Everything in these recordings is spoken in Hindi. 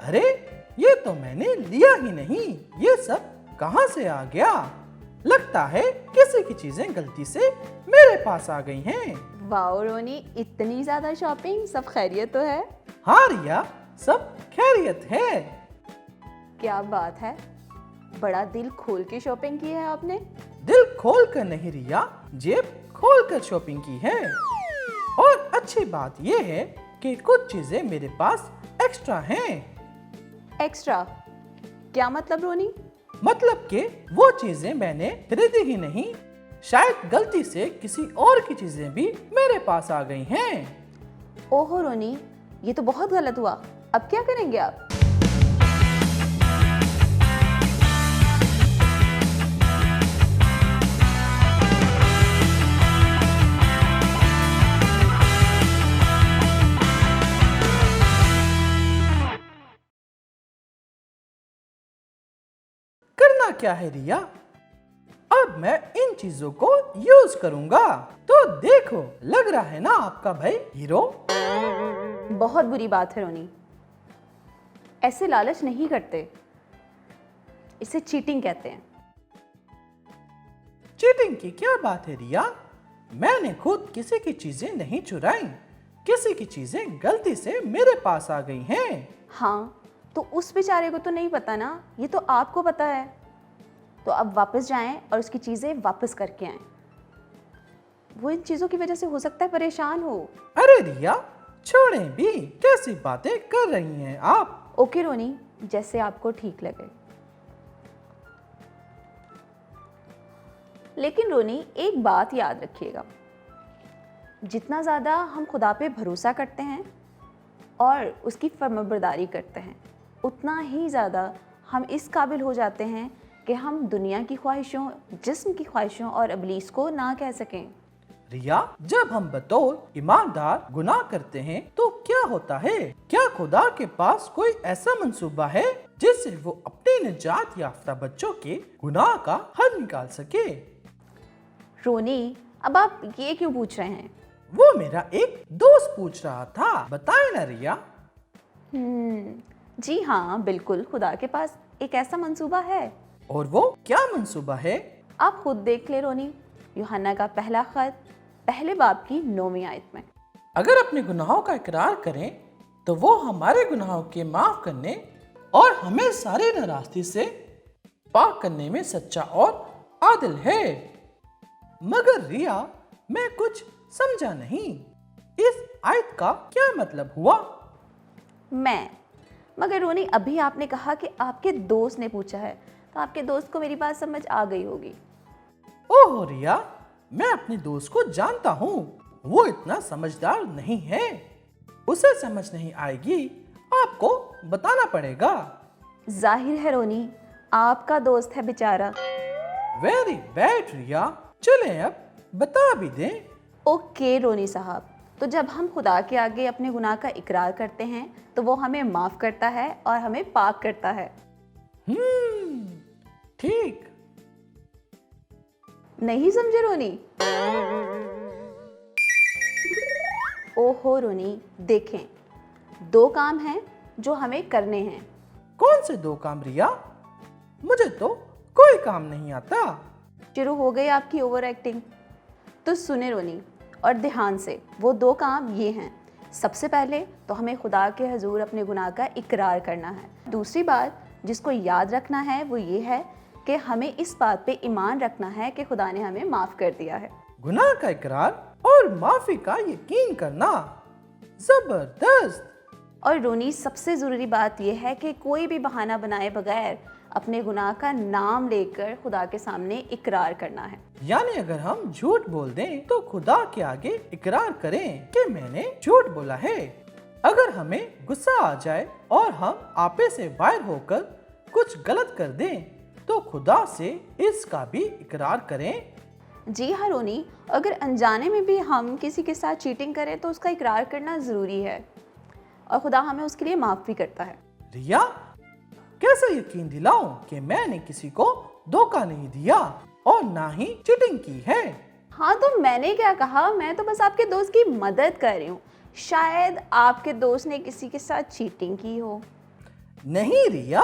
अरे ये तो मैंने लिया ही नहीं, ये सब कहां से आ गया? लगता है किसी की चीजें गलती से मेरे पास आ गई हैं। वाओ रोनी, इतनी ज्यादा शॉपिंग, सब खैरियत तो है? हाँ रिया, सब खैरियत है। क्या बात है, बड़ा दिल खोल के शॉपिंग की है आपने। दिल खोल कर नहीं रिया, जेब खोल कर शॉपिंग की है। और अच्छी बात यह है कि कुछ चीजें मेरे पास एक्स्ट्रा हैं। एक्स्ट्रा क्या मतलब रोनी? मतलब कि वो चीजें मैंने खरीदी ही नहीं, शायद गलती से किसी और की चीजें भी मेरे पास आ गई हैं। ओहो रोनी, ये तो बहुत गलत हुआ। अब क्या करेंगे आप? करना क्या है रिया? अब मैं इन चीजों को यूज करूंगा। तो देखो, लग रहा है ना आपका भाई हीरो। बहुत बुरी बात है रोनी, ऐसे लालच नहीं करते, इसे चीटिंग कहते हैं। चीटिंग की क्या बात है रिया? मैंने खुद किसी की चीजें नहीं चुराई, किसी की चीजें गलती से मेरे पास आ गई हैं। हाँ, तो उस बेचारे को तो नहीं पता ना, ये तो आपको पता है। तो अब वापस जाएं और उसकी चीजें वापस करके आएं। वो इन चीजों की वजह से हो सकता है परेशान हो। अरे रिया, छोड़ें भी, कैसी बातें कर रही हैं आप? ओके रोनी, जैसे आपको ठीक लगे। लेकिन रोनी, एक बात याद रखिएगा, जितना ज़्यादा हम खुदा पे भरोसा करते हैं और उसकी फर्माबरदारी करते हैं, उतना ही ज़्यादा हम इस काबिल हो जाते हैं कि हम दुनिया की ख्वाहिशों, जिस्म की ख्वाहिशों और इब्लीस को ना कह सकें। रिया, जब हम बतौर ईमानदार गुनाह करते हैं तो क्या होता है? क्या खुदा के पास कोई ऐसा मंसूबा है जिससे वो अपने निजात याफ्ता बच्चों के गुनाह का हल निकाल सके? रोनी, अब आप ये क्यों पूछ रहे हैं? वो मेरा एक दोस्त पूछ रहा था, बताए ना रिया। जी हाँ, बिल्कुल, खुदा के पास एक ऐसा मंसूबा है। और वो क्या मंसूबा है? आप खुद देख ले रोनी, यूहन्ना का पहला खत पहले बाब की 9वीं आयत में। अगर अपने गुनाहों का इकरार करें तो वो हमारे गुनाहों के माफ करने और हमें सारे नाराजगी से पाक करने में सच्चा और आदिल है। मगर रिया, मैं कुछ समझा नहीं, इस आयत का क्या मतलब हुआ? मगर रोनी, अभी आपने कहा कि आपके दोस्त ने पूछा है, तो आपके दोस्त को मेरी बात समझ आ गई होगी। ओह रिया, मैं अपने दोस्त को जानता हूँ, वो इतना समझदार नहीं है, उसे समझ नहीं आएगी, आपको बताना पड़ेगा। जाहिर है रोनी, आपका दोस्त है बेचारा। वेरी बैड रिया, चले अब बता भी दें। ओके रोनी साहब, तो जब हम खुदा के आगे अपने गुनाह का इकरार करते हैं तो वो हमें माफ करता है और हमें पाक करता है। ठीक। नहीं समझे रोनी? ओहो रोनी, देखें, 2 काम हैं जो हमें करने हैं। कौन से 2 काम रिया? मुझे तो कोई काम नहीं आता। शुरू हो गई आपकी ओवर एक्टिंग। तो सुने रोनी, और ध्यान से, वो 2 काम ये हैं। सबसे पहले तो हमें खुदा के हजूर अपने गुनाह का इकरार करना है। दूसरी बात जिसको याद रखना है वो ये है कि हमें इस बात पे ईमान रखना है कि खुदा ने हमें माफ़ कर दिया है। गुनाह का इकरार और माफी का यकीन करना, जबरदस्त। और रोनी, सबसे ज़रूरी बात यह है कि कोई भी बहाना बनाए बगैर अपने गुनाह का नाम लेकर खुदा के सामने इकरार करना है। यानी अगर हम झूठ बोल दें तो खुदा के आगे इकरार करें कि मैंने झूठ बोला है। अगर हमें गुस्सा आ जाए और हम आपे से बाहर होकर कुछ गलत कर दें तो खुदा से इसका भी इकरार करें। जी हाँ रोनी, अगर अनजाने में भी हम किसी के साथ चीटिंग करें तो उसका इकरार करना ज़रूरी है और खुदा हमें उसके लिए माफ़ भी करता है। रिया, कैसे यकीन दिलाऊं कि मैंने किसी को धोखा नहीं दिया और ना ही चीटिंग की है? हाँ, तो मैंने क्या कहा, मैं तो बस आपके दोस्त की मदद कर रही हूँ। शायद आपके दोस्त ने किसी के साथ चीटिंग की हो। नहीं रिया,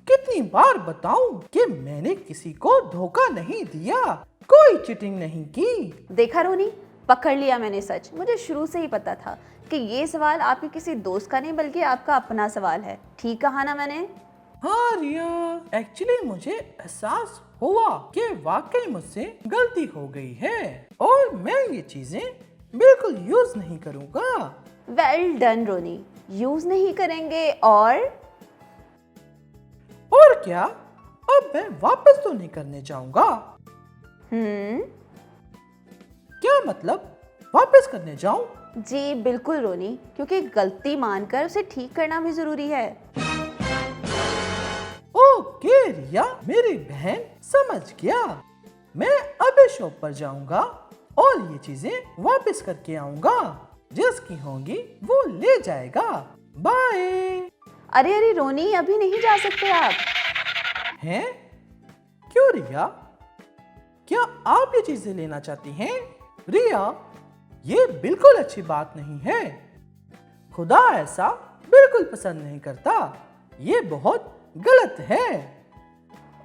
कितनी बार बताऊं कि मैंने किसी को धोखा नहीं दिया, कोई चीटिंग नहीं की। देखा रोनी, पकड़ लिया मैंने सच। मुझे शुरू से ही पता था कि ये सवाल आपके किसी दोस्त का नहीं बल्कि आपका अपना सवाल है। ठीक कहा ना मैंने? हाँ रिया, एक्चुअली मुझे एहसास हुआ कि वाकई मुझसे गलती हो गई है और मैं ये चीजें बिल्कुल यूज नहीं करूँगा। वेल डन रोनी, यूज नहीं करेंगे और क्या, अब मैं वापस तो नहीं करने जाऊंगा। क्या मतलब वापस करने जाऊं? जी बिल्कुल रोनी, क्योंकि गलती मानकर उसे ठीक करना भी जरूरी है। ओके रिया, मेरी बहन, समझ गया। मैं अभी शॉप पर जाऊंगा और ये चीजें वापस करके आऊंगा। जिसकी होंगी वो ले जाएगा। बाय। अरे रोनी, अभी नहीं जा सकते आप। हैं? क्यों रिया? क्या आप ये चीजें लेना चाहती हैं? रिया, ये बिल्कुल अच्छी बात नहीं है। खुदा ऐसा बिल्कुल पसंद नहीं करता। ये बहुत गलत है।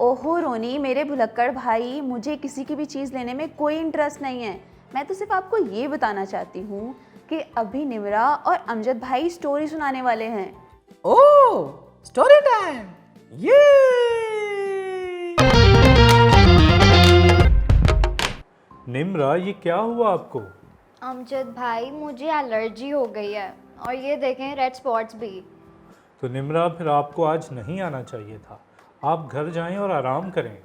ओहो रोनी, मेरे भुलक्कड़ भाई, मुझे किसी की भी चीज़ लेने में कोई इंटरेस्ट नहीं है। मैं तो सिर्फ आपको ये बताना चाहती हूँ कि अभी निमरा और अमजद भाई स्टोरी सुनाने वाले हैं। ओह, स्टोरी टाइम। ये निम्रा, ये क्या हुआ आपको? अमजद भाई, मुझे एलर्जी हो गई है और ये देखें रेड स्पॉट्स भी। तो निम्रा, फिर आपको आज नहीं आना चाहिए था। आप घर जाएं और आराम करें।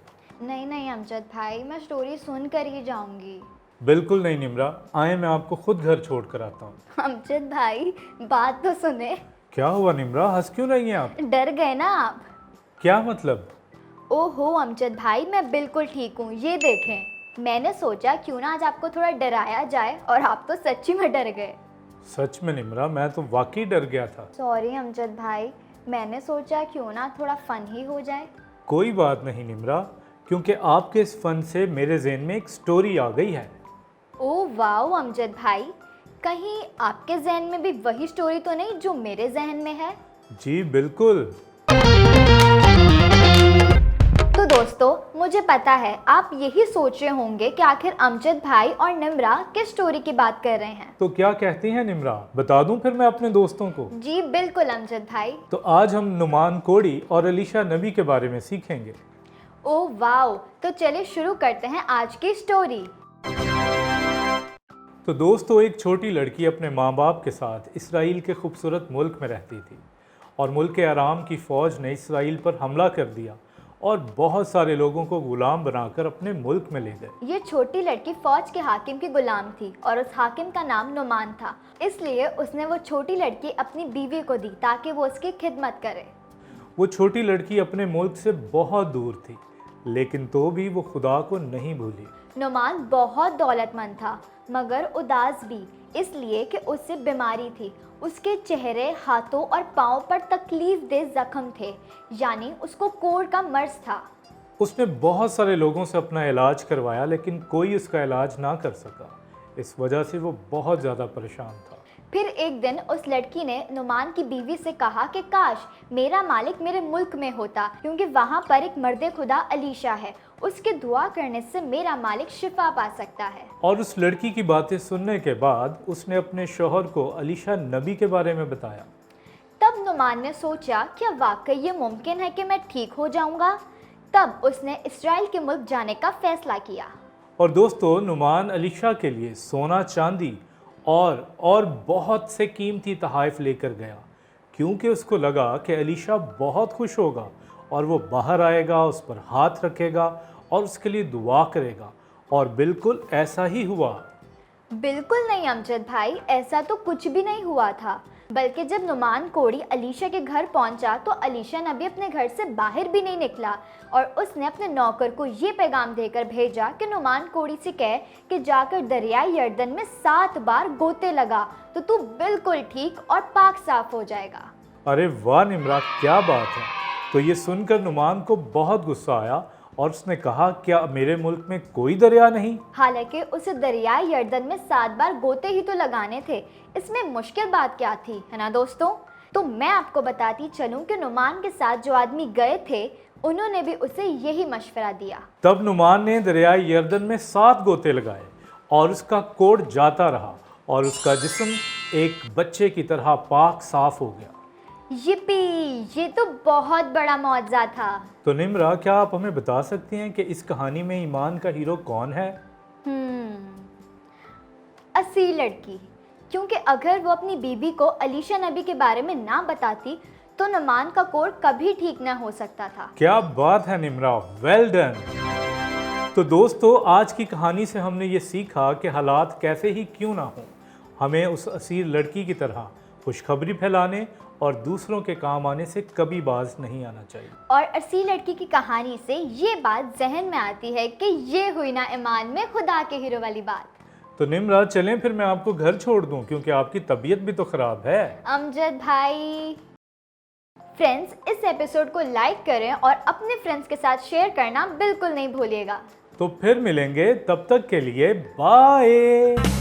नहीं नहीं अमजद भाई, मैं स्टोरी सुन कर ही जाऊंगी। बिल्कुल नहीं निम्रा, आए, मैं आपको खुद घर छोड़ कर आता हूँ। अमजद भाई, बात तो सुने। क्या हुआ निम्रा, हंस क्यों रही हैं आप? डर गए ना आप? क्या मतलब? ओहो अमजद भाई, मैं बिल्कुल ठीक हूँ। ये देखें, मैंने सोचा क्यों ना आज आपको थोड़ा डराया जाए और आप तो सच्ची में डर गए। सच में निम्रा, मैं तो वाकई डर गया था। सॉरी अमजद भाई, मैंने सोचा क्यों ना थोड़ा फन ही हो जाए। कोई बात नहीं निम्रा, क्योंकि आपके इस फन से मेरे जहन में एक स्टोरी आ गई है। ओह वाओ अमजद भाई, कहीं आपके जहन में भी वही स्टोरी तो नहीं जो मेरे जहन में है? जी बिल्कुल। तो दोस्तों, मुझे पता है आप यही सोच रहे होंगे कि आखिर अमजद भाई और निम्रा किस स्टोरी की बात कर रहे हैं। तो क्या कहती हैं निम्रा, बता दूं फिर मैं अपने दोस्तों को? जी बिल्कुल अमजद भाई। तो आज हम नुमान कोड़ी और अलीशा नबी के बारे में सीखेंगे। ओह वाओ, तो चलिए शुरू करते हैं आज की स्टोरी। तो दोस्तों, एक छोटी लड़की अपने माँ बाप के साथ इसराइल के खूबसूरत मुल्क में रहती थी और मुल्क के आराम की फ़ौज ने इसराइल पर हमला कर दिया और बहुत सारे लोगों को गुलाम बनाकर अपने मुल्क में ले गए। ये छोटी लड़की फौज के हाकिम की गुलाम थी और उस हाकिम का नाम नुमान था, इसलिए उसने वो छोटी लड़की अपनी बीवी को दी ताकि वो उसकी खिदमत करे। वो छोटी लड़की अपने मुल्क से बहुत दूर थी, लेकिन तो भी वो खुदा को नहीं भूली। नुमान बहुत दौलतमंद था मगर उदास भी, इसलिए कि उससे बीमारी थी। उसके चेहरे, हाथों और पाँव पर तकलीफ दे जख्म थे, यानी उसको कोढ़ का मर्ज था। उसने बहुत सारे लोगों से अपना इलाज करवाया लेकिन कोई उसका इलाज ना कर सका। इस वजह से वो बहुत ज़्यादा परेशान था। फिर एक दिन उस लड़की ने नुमान की बीवी से कहा कि काश मेरा मालिक मेरे मुल्क में होता, क्योंकि वहाँ पर एक मर्द खुदा अलीशा है, उसके दुआ करने से मेरा मालिक शिफा पा सकता है। और उस लड़की की बातें सुनने के बाद उसने अपने शौहर को अलीशा नबी के बारे में बताया। तब नुमान ने सोचा क्या वाकई ये मुमकिन है कि मैं ठीक हो जाऊंगा। तब उसने इसराइल के मुल्क जाने का फैसला किया। और दोस्तों, नुमान अलीशा के लिए सोना, चांदी और बहुत से कीमती तोहफ़े लेकर गया, क्योंकि उसको लगा कि अलीशा बहुत खुश होगा और वो बाहर आएगा, उस पर हाथ रखेगा और उसके लिए दुआ करेगा। और बिल्कुल ऐसा ही हुआ। बिल्कुल नहीं अमजद भाई, ऐसा तो कुछ भी नहीं हुआ था। बल्कि जब नुमान कोड़ी अलीशा के घर पहुंचा तो अलीशा नबी अपने घर से बाहर भी नहीं निकला और उसने अपने नौकर को ये पैगाम देकर भेजा कि नुमान कोड़ी से कह कि जाकर दरियाई यर्दन में 7 बार गोते लगा तो तू बिल्कुल ठीक और पाक साफ हो जाएगा। अरे वाह निम्रा, क्या बात है। तो ये सुनकर नुमान को बहुत गुस्सा आया और उसने कहा, क्या मेरे मुल्क में कोई दरिया नहीं? हालांकि उसे दरियाई यर्दन में 7 बार गोते ही तो लगाने थे, इसमें मुश्किल बात क्या थी, है ना दोस्तों। तो मैं आपको बताती चलूं कि नुमान के साथ जो आदमी गए थे उन्होंने भी उसे यही मशवरा दिया। तब नुमान ने दरियाए यर्दन में 7 गोते लगाए और उसका कोढ़ जाता रहा और उसका जिस्म एक बच्चे की तरह पाक साफ हो गया। yippee! ये तो बहुत बड़ा मौजज़ा था। तो निम्रा, क्या आप हमें बता सकती हैं कि इस कहानी में ईमान का हीरो कौन है? असील लड़की, क्योंकि अगर वो अपनी बीबी को अलीशा नबी के बारे में ना बताती तो नुमान का कोढ़ कभी ठीक ना हो सकता था। क्या बात है निम्रा, वेल डन। तो दोस्तों, आज की कहानी से हमने ये सीखा कि हालात कैसे ही क्यों ना हो, हमें उस असील लड़की की तरह खुशखबरी फैलाने और दूसरों के काम आने से कभी बाज नहीं आना चाहिए। और असील लड़की की कहानी से ये बात जहन में आती है कि ये हुई ना ईमान में खुदा के हीरो वाली बात। तो निम्रा, चलें फिर मैं आपको घर छोड़ दूं, क्योंकि आपकी तबीयत भी तो खराब है। अमजद भाई। फ्रेंड्स, इस एपिसोड को लाइक करें और अपने फ्रेंड्स के साथ शेयर करना बिल्कुल नहीं भूलिएगा। तो फिर मिलेंगे, तब तक के लिए बाय।